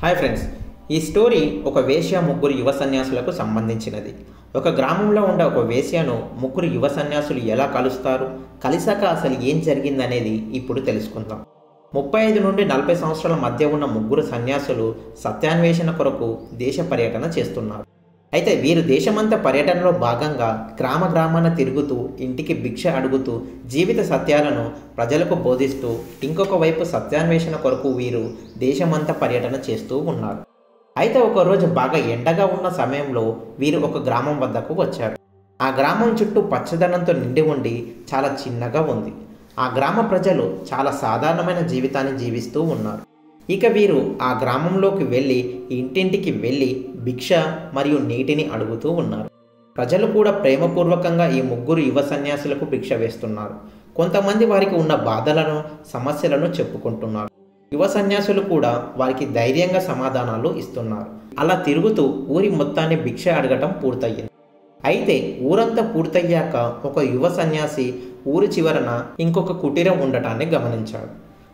Hi friends, ఈ story ఒక వేశ్య ముగ్గురు యువ సన్యాసులకు సంబంధించినది. ఒక గ్రామంలో ఉండే ఒక వేశ్యను ముగ్గురు యువ సన్యాసులు ఎలా కలుస్తారు, కలిసాక అసలు ఏం జరిగిందనేది ఇప్పుడు తెలుసుకుందాం. 35 నుండి 40 సంవత్సరాల మధ్య ఉన్న ముగ్గురు సన్యాసులు సత్యాన్వేషణ కొరకు దేశ పర్యటన చేస్తున్నారు. అయితే వీరు దేశమంతా పర్యటనలో భాగంగా గ్రామాన తిరుగుతూ ఇంటికి భిక్ష అడుగుతూ జీవిత సత్యాలను ప్రజలకు బోధిస్తూ ఇంకొక వైపు సత్యాన్వేషణ కొరకు వీరు దేశమంతా పర్యటన చేస్తూ ఉన్నారు. అయితే ఒకరోజు బాగా ఎండగా ఉన్న సమయంలో వీరు ఒక గ్రామం వద్దకు వచ్చారు. ఆ గ్రామం చుట్టూ పచ్చదనంతో నిండి ఉండి చాలా చిన్నగా ఉంది. ఆ గ్రామ ప్రజలు చాలా సాధారణమైన జీవితాన్ని జీవిస్తూ ఉన్నారు. ఇక వీరు ఆ గ్రామంలోకి వెళ్ళి ఇంటింటికి వెళ్ళి భిక్ష మరియు నీటిని అడుగుతూ ఉన్నారు. ప్రజలు కూడా ప్రేమపూర్వకంగా ఈ ముగ్గురు యువ సన్యాసులకు భిక్ష వేస్తున్నారు. కొంతమంది వారికి ఉన్న బాధలను సమస్యలను చెప్పుకుంటున్నారు. యువ సన్యాసులు కూడా వారికి ధైర్యంగా సమాధానాలు ఇస్తున్నారు. అలా తిరుగుతూ ఊరి మొత్తాన్ని భిక్ష అడగటం పూర్తయింది. అయితే ఊరంతా పూర్తయ్యాక ఒక యువ సన్యాసి ఊరి చివరన ఇంకొక కుటీరం ఉండటాన్ని గమనించాడు.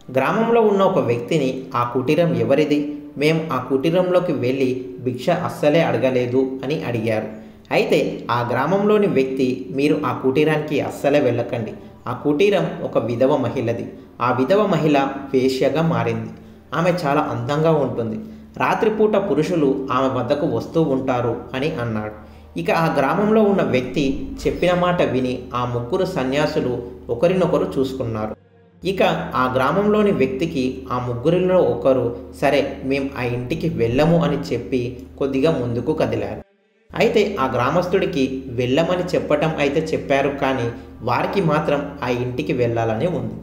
గ్రామంలో ఉన్న ఒక వ్యక్తిని ఆ కుటీరం ఎవరిది, మేము ఆ కుటీరంలోకి వెళ్ళి భిక్ష అస్సలే అడగలేదు అని అడిగారు. అయితే ఆ గ్రామంలోని వ్యక్తి, మీరు ఆ కుటీరానికి అస్సలే వెళ్ళకండి, ఆ కుటీరం ఒక విధవ మహిళది. ఆ విధవ మహిళ వేశ్యగా మారింది. ఆమె చాలా అందంగా ఉంటుంది. రాత్రిపూట పురుషులు ఆమె వద్దకు వస్తూ ఉంటారు అని అన్నాడు. ఇక ఆ గ్రామంలో ఉన్న వ్యక్తి చెప్పిన మాట విని ఆ ముగ్గురు సన్యాసులు ఒకరినొకరు చూసుకున్నారు. ఇక ఆ గ్రామంలోని వ్యక్తికి ఆ ముగ్గురిలో ఒకరు, సరే మేము ఆ ఇంటికి వెళ్ళము అని చెప్పి కొద్దిగా ముందుకు కదిలారు. అయితే ఆ గ్రామస్తుడికి వెళ్ళమని చెప్పటం అయితే చెప్పారు, కానీ వారికి మాత్రం ఆ ఇంటికి వెళ్ళాలని ఉంది.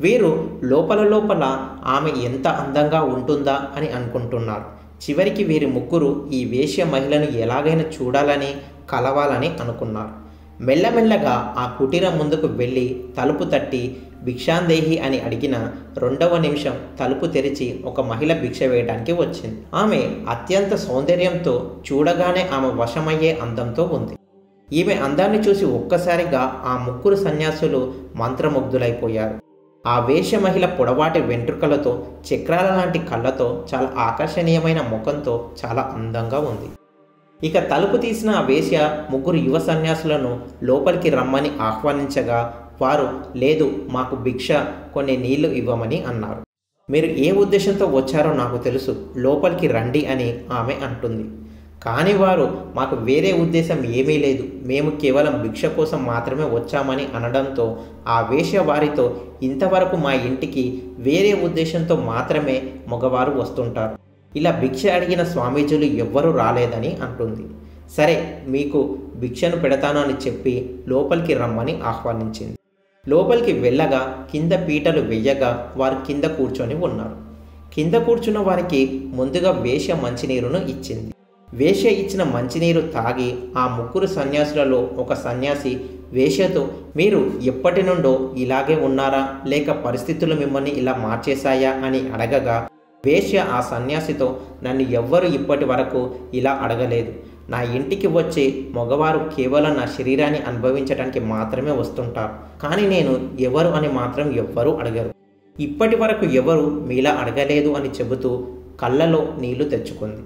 వీరు లోపల ఆమె ఎంత అందంగా ఉంటుందా అని అనుకుంటున్నారు. చివరికి వీరి ముగ్గురు ఈ వేశ్య మహిళను ఎలాగైనా చూడాలని కలవాలని అనుకున్నారు. మెల్లమెల్లగా ఆ కుటీరం ముందుకు వెళ్ళి తలుపు తట్టి భిక్షాందేహి అని అడిగిన 2వ నిమిషం తలుపు తెరిచి ఒక మహిళ భిక్ష వేయడానికి వచ్చింది. ఆమె అత్యంత సౌందర్యంతో, చూడగానే ఆమె వశమయ్యే అందంతో ఉంది. ఈమె అందాన్ని చూసి ఒక్కసారిగా ఆ ముగ్గురు సన్యాసులు మంత్రముగ్ధులైపోయారు. ఆ వేశ్య మహిళ పొడవాటి వెంట్రుకలతో, చక్రాల లాంటి కళ్ళతో, చాలా ఆకర్షణీయమైన ముఖంతో చాలా అందంగా ఉంది. ఇక తలుపు తీసిన ఆ వేశ్య ముగ్గురు యువ సన్యాసులను లోపలికి రమ్మని ఆహ్వానించగా వారు, లేదు, మాకు భిక్ష, కొన్ని నీళ్లు ఇవ్వమని అన్నారు. మీరు ఏ ఉద్దేశంతో వచ్చారో నాకు తెలుసు, లోపలికి రండి అని ఆమె అంటుంది. కానీ వారు, మాకు వేరే ఉద్దేశం ఏమీ లేదు, మేము కేవలం భిక్ష కోసం మాత్రమే వచ్చామని అనడంతో ఆ వేశ్య వారితో, ఇంతవరకు మా ఇంటికి వేరే ఉద్దేశంతో మాత్రమే మగవారు వస్తుంటారు, ఇలా భిక్ష అడిగిన స్వామీజీలు ఎవ్వరూ రాలేదని అంటుంది. సరే, మీకు భిక్షను పెడతాను అని చెప్పి లోపలికి రమ్మని ఆహ్వానించింది. లోపలికి వెళ్ళగా కింద పీటలు వెయ్యగా వారు కింద కూర్చొని ఉన్నారు. కింద కూర్చున్న వారికి ముందుగా వేశ్య మంచినీరును ఇచ్చింది. వేశ్య ఇచ్చిన మంచినీరు తాగి ఆ ముగ్గురు సన్యాసులలో ఒక సన్యాసి వేశ్యతో, మీరు ఎప్పటి నుండో ఇలాగే ఉన్నారా, లేక పరిస్థితులు మిమ్మల్ని ఇలా మార్చేశాయా అని అడగగా వేశ్య ఆ సన్యాసితో, నన్ను ఎవ్వరు ఇప్పటి వరకు ఇలా అడగలేదు. నా ఇంటికి వచ్చి మగవారు కేవలం నా శరీరాన్ని అనుభవించడానికి మాత్రమే వస్తుంటారు, కానీ నేను ఎవరు అని మాత్రం ఎవ్వరూ అడగరు. ఇప్పటి వరకు ఎవరు మీలా అడగలేదు అని చెబుతూ కళ్ళలో నీళ్లు తెచ్చుకుంది.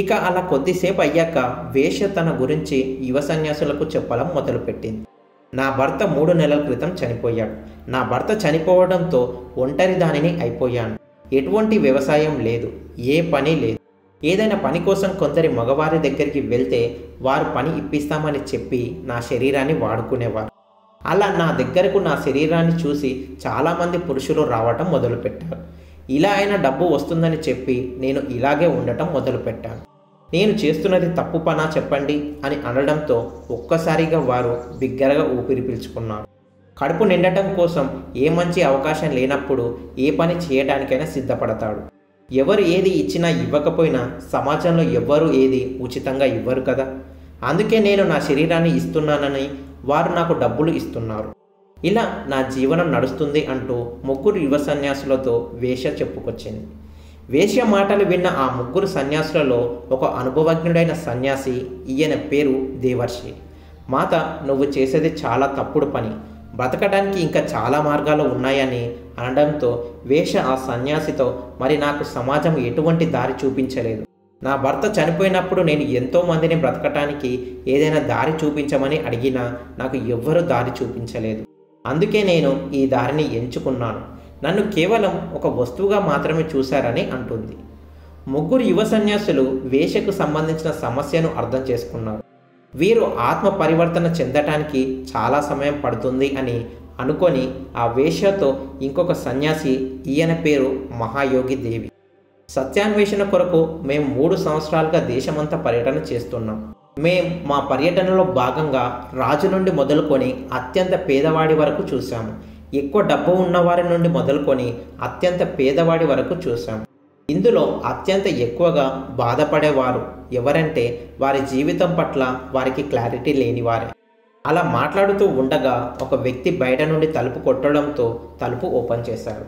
ఇక అలా కొద్దిసేపు అయ్యాక వేశ్య తన గురించి యువ సన్యాసులకు చెప్పడం మొదలుపెట్టింది. నా భర్త 3 నెలల క్రితం చనిపోయాడు. నా భర్త చనిపోవడంతో ఒంటరి దానిని అయిపోయాను. ఎటువంటి వ్యవసాయం లేదు, ఏ పని లేదు. ఏదైనా పని కోసం కొందరి మగవారి దగ్గరికి వెళ్తే వారు పని ఇప్పిస్తామని చెప్పి నా శరీరాన్ని వాడుకునేవారు. అలా నా దగ్గరకు నా శరీరాన్ని చూసి చాలామంది పురుషులు రావటం మొదలుపెట్టారు. ఇలా అయినా డబ్బు వస్తుందని చెప్పి నేను ఇలాగే ఉండటం మొదలుపెట్టాను. నేను చేస్తున్నది తప్పు పనా చెప్పండి అని అనడంతో ఒక్కసారిగా వారు బిగ్గరగా ఊపిరి పీల్చుకున్నారు. కడుపు నిండటం కోసం ఏ మంచి అవకాశం లేనప్పుడు ఏ పని చేయడానికైనా సిద్ధపడతాడు. ఎవరు ఏది ఇచ్చినా ఇవ్వకపోయినా సమాజంలో ఎవ్వరూ ఏది ఉచితంగా ఇవ్వరు కదా. అందుకే నేను నా శరీరాన్ని ఇస్తున్నానని వారు నాకు డబ్బులు ఇస్తున్నారు. ఇలా నా జీవనం నడుస్తుంది అంటూ ముగ్గురు యువ సన్యాసులతో వేశ్య చెప్పుకొచ్చింది. వేశ్య మాటలు విన్న ఆ ముగ్గురు సన్యాసులలో ఒక అనుభవజ్ఞుడైన సన్యాసి, ఈయన పేరు దేవర్షి. మాత, నువ్వు చేసేది చాలా తప్పుడు పని, బ్రతకడానికి ఇంకా చాలా మార్గాలు ఉన్నాయని అనడంతో వేశ్య ఆ సన్యాసితో, మరి నాకు సమాజం ఎటువంటి దారి చూపించలేదు. నా భర్త చనిపోయినప్పుడు నేను ఎంతో మందిని బ్రతకటానికి ఏదైనా దారి చూపించమని అడిగినా నాకు ఎవ్వరూ దారి చూపించలేదు. అందుకే నేను ఈ దారిని ఎంచుకున్నాను. నన్ను కేవలం ఒక వస్తువుగా మాత్రమే చూశారని అంటుంది. ముగ్గురు యువ సన్యాసులు వేశ్యకు సంబంధించిన సమస్యను అర్థం చేసుకున్నారు. వీరు ఆత్మ పరివర్తన చెందటానికి చాలా సమయం పడుతుంది అని అనుకొని ఆ వేశ్యతో ఇంకొక సన్యాసి, ఈయన పేరు మహాయోగి దేవి, సత్యాన్వేషణ కొరకు మేము 3 సంవత్సరాలుగా దేశమంతా పర్యటన చేస్తున్నాం. మా పర్యటనలో భాగంగా రాజు నుండి మొదలుకొని అత్యంత పేదవాడి వరకు చూసాము. ఎక్కువ డబ్బు ఉన్నవారి నుండి మొదలుకొని అత్యంత పేదవాడి వరకు చూసాము. ఇందులో అత్యంత ఎక్కువగా బాధపడేవారు ఎవరంటే వారి జీవితం పట్ల వారికి క్లారిటీ లేనివారే. అలా మాట్లాడుతూ ఉండగా ఒక వ్యక్తి బయట నుండి తలుపు కొట్టడంతో తలుపు ఓపెన్ చేశారు.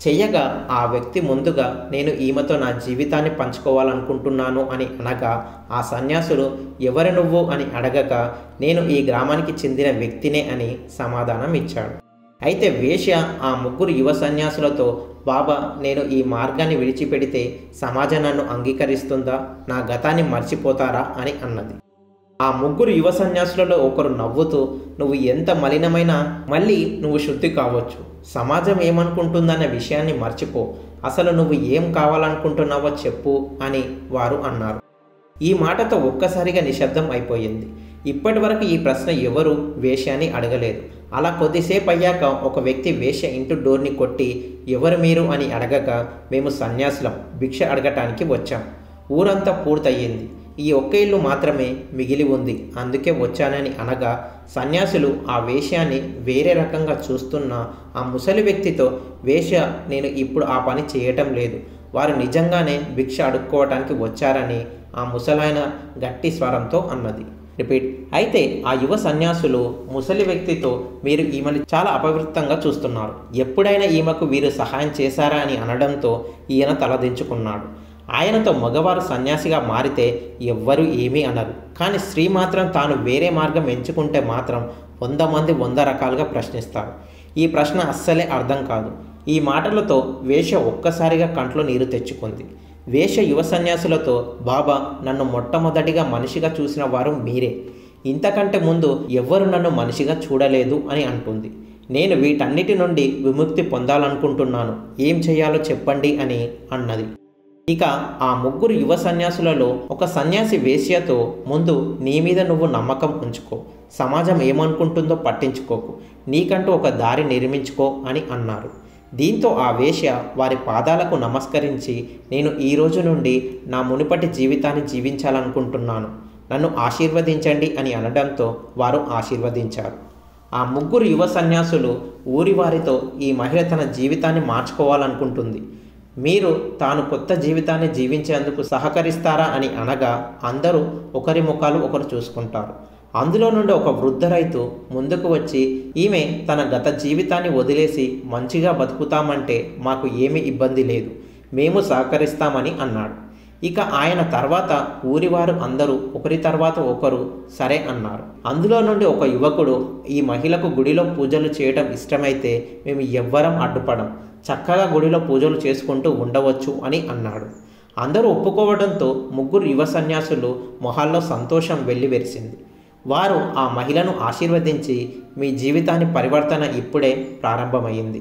చెయ్యగా ఆ వ్యక్తి ముందుగా, నేను ఈమెతో నా జీవితాన్ని పంచుకోవాలనుకుంటున్నాను అని అనగా, ఆ సన్యాసులు ఎవరు నువ్వు అని అడగక, నేను ఈ గ్రామానికి చెందిన వ్యక్తినే అని సమాధానం ఇచ్చాడు. అయితే వేశ్య ఆ ముగ్గురు యువ సన్యాసులతో, బాబా, నేను ఈ మార్గాన్ని విడిచిపెడితే సమాజం నన్ను అంగీకరిస్తుందా, నా గతాన్ని మర్చిపోతారా అని అన్నది. ఆ ముగ్గురు యువ సన్యాసులలో ఒకరు నవ్వుతూ, నువ్వు ఎంత మలినమైనా మళ్ళీ నువ్వు శుద్ధి కావచ్చు, సమాజం ఏమనుకుంటుందన్న విషయాన్ని మర్చిపో, అసలు నువ్వు ఏం కావాలనుకుంటున్నావో చెప్పు అని వారు అన్నారు. ఈ మాటతో ఒక్కసారిగా నిశ్శబ్దం అయిపోయింది. ఇప్పటి వరకు ఈ ప్రశ్న ఎవరు వేశ్యాని అడగలేదు. అలా కొద్దిసేపు అయ్యాక ఒక వ్యక్తి వేశ్య ఇంటి డోర్ని కొట్టి, ఎవరు మీరు అని అడగగా, మేము సన్యాసులం, భిక్ష అడగటానికి వచ్చాం. ఊరంతా పూర్తయింది, ఈ ఒక్క ఇల్లు మాత్రమే మిగిలి ఉంది, అందుకే వచ్చానని అనగా, సన్యాసులు ఆ వేశ్యాన్ని వేరే రకంగా చూస్తున్న ఆ ముసలి వ్యక్తితో, వేశ్య, నేను ఇప్పుడు ఆ పని చేయటం లేదు, వారు నిజంగానే భిక్ష అడుక్కోవటానికి వచ్చారని ఆ ముసలాయన గట్టి స్వరంతో అన్నది. రిపీట్. అయితే ఆ యువ సన్యాసులు ముసలి వ్యక్తితో, మీరు ఈమెను చాలా అపవిత్రంగా చూస్తున్నారు, ఎప్పుడైనా ఈమెకు వీరు సహాయం చేశారా అని అనడంతో ఈయన తలదించుకున్నాడు. ఆయనతో మగవారు సన్యాసిగా మారితే ఎవ్వరూ ఏమీ అనరు, కానీ స్త్రీ మాత్రం తాను వేరే మార్గం ఎంచుకుంటే మాత్రం 100 మంది 100 రకాలుగా ప్రశ్నిస్తారు. ఈ ప్రశ్న అస్సలే అర్థం కాదు. ఈ మాటలతో వేశ్య ఒక్కసారిగా కంట్లో నీరు తెచ్చుకుంది. వేశ్య యువ సన్యాసులతో, బాబా, నన్ను మొట్టమొదటిగా మనిషిగా చూసిన వారు మీరే, ఇంతకంటే ముందు ఎవ్వరు నన్ను మనిషిగా చూడలేదు అని అంటుంది. నేను వీటన్నిటి నుండి విముక్తి పొందాలనుకుంటున్నాను, ఏం చేయాలో చెప్పండి అని అన్నది. ఇక ఆ ముగ్గురు యువ సన్యాసులలో ఒక సన్యాసి వేశ్యతో, ముందు నీ మీద నువ్వు నమ్మకం ఉంచుకో, సమాజం ఏమనుకుంటుందో పట్టించుకోకు, నీకంటూ ఒక దారి నిర్మించుకో అని అన్నారు. దీంతో ఆ వేశ్య వారి పాదాలకు నమస్కరించి, నేను ఈ రోజు నుండి నా మునుపటి జీవితాన్ని జీవించాలనుకుంటున్నాను, నన్ను ఆశీర్వదించండి అని అనడంతో వారు ఆశీర్వదించారు. ఆ ముగ్గురు యువ సన్యాసులు ఊరి వారితో, ఈ మహిళ తన జీవితాన్ని మార్చుకోవాలనుకుంటుంది, మీరు తాను కొత్త జీవితాన్ని జీవించేందుకు సహకరిస్తారా అని అనగా, అందరూ ఒకరి ముఖాలు ఒకరు చూసుకుంటారు. అందులో నుండి ఒక వృద్ధ రైతు ముందుకు వచ్చి, ఈమె తన గత జీవితాన్ని వదిలేసి మంచిగా బతుకుతామంటే మాకు ఏమీ ఇబ్బంది లేదు, మేము సహకరిస్తామని అన్నాడు. ఇక ఆయన తర్వాత ఊరివారు అందరూ ఒకరి తర్వాత ఒకరు సరే అన్నారు. అందులో నుండి ఒక యువకుడు, ఈ మహిళకు గుడిలో పూజలు చేయడం ఇష్టమైతే మేము ఎవ్వరం అడ్డుపడం, చక్కగా గుడిలో పూజలు చేసుకుంటూ ఉండవచ్చు అని అన్నాడు. అందరూ ఒప్పుకోవడంతో ముగ్గురు యువ సన్యాసులు మొహాల్లో సంతోషం వెల్లివిరిసింది. వారు ఆ మహిళను ఆశీర్వదించి, మీ జీవితాన్ని పరివర్తన ఇప్పుడే ప్రారంభమైంది,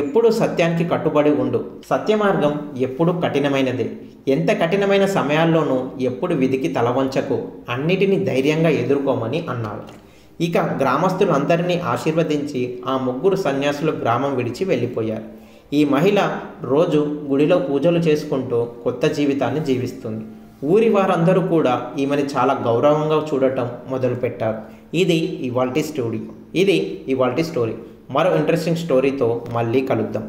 ఎప్పుడు సత్యానికి కట్టుబడి ఉండు, సత్య మార్గం ఎప్పుడు కఠినమైనదే, ఎంత కఠినమైన సమయాల్లోనూ ఎప్పుడు విధికి తలవంచకు, అన్నిటినీ ధైర్యంగా ఎదుర్కోమని అన్నారు. ఇక గ్రామస్తులందరినీ ఆశీర్వదించి ఆ ముగ్గురు సన్యాసులు గ్రామం విడిచి వెళ్ళిపోయారు. ఈ మహిళ రోజు గుడిలో పూజలు చేసుకుంటూ కొత్త జీవితాన్ని జీవిస్తుంది. ఊరి వారందరూ కూడా ఈమెను చాలా గౌరవంగా చూడటం మొదలుపెట్టారు. ఇది ఇవాల్టి స్టోరీ. మరో ఇంట్రెస్టింగ్ స్టోరీతో మళ్ళీ కలుద్దాం.